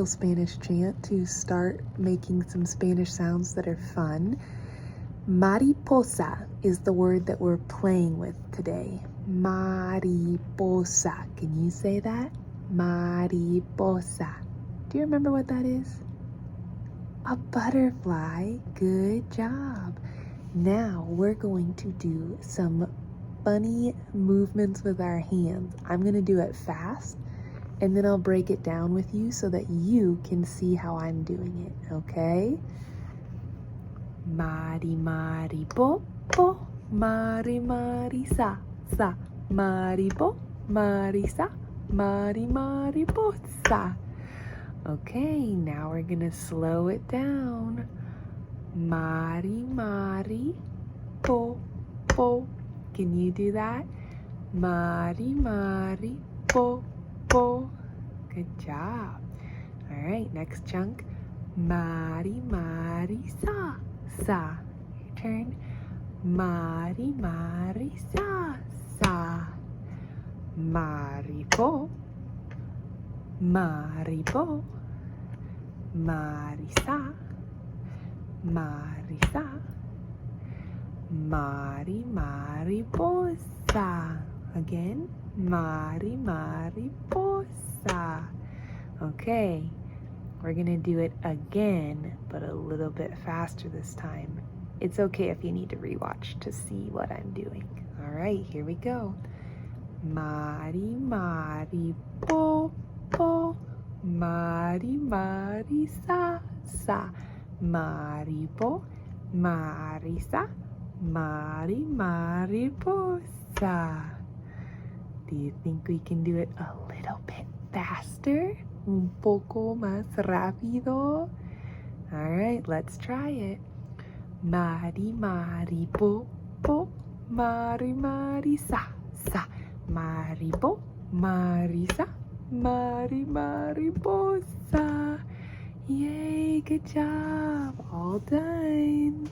Spanish chant to start making some Spanish sounds that are fun. Mariposa is the word that we're playing with today. Mariposa. Can you say that? Mariposa. Do you remember what that is? A butterfly. Good job. Now we're going to do some funny movements with our hands. I'm going to do it fast, and then I'll break it down with you so that you can see how I'm doing it, okay? Mari, mari, po, po. Mari, mari, sa, sa. Mari, po, mari, sa. Mari, mari, po, sa. Okay, now we're gonna slow it down. Mari, mari, po, po. Can you do that? Mari, mari, po, po. Good job. All right, next chunk. Mari, mari, sa, sa. Your turn. Mari, mari, sa, sa. Mari, po. Mari, po. Mari, sa. Mari, sa. Mari, mari, po, sa. Again. Mari, mari, po, sa. Okay, we're gonna do it again, but a little bit faster this time. It's okay if you need to rewatch to see what I'm doing. All right, here we go. Mari, mari, po, po. Mari, mari, sa, sa. Mari, po. Mari, sa. Mari, mari, po, sa. Do you think we can do it a little bit faster? Un poco más rápido? All right, let's try it. Mari, mari, po, po. Mari, mari, sa, sa. Mari, po. Mari, sa. Mari, mari, po, sa. Yay, good job. All done.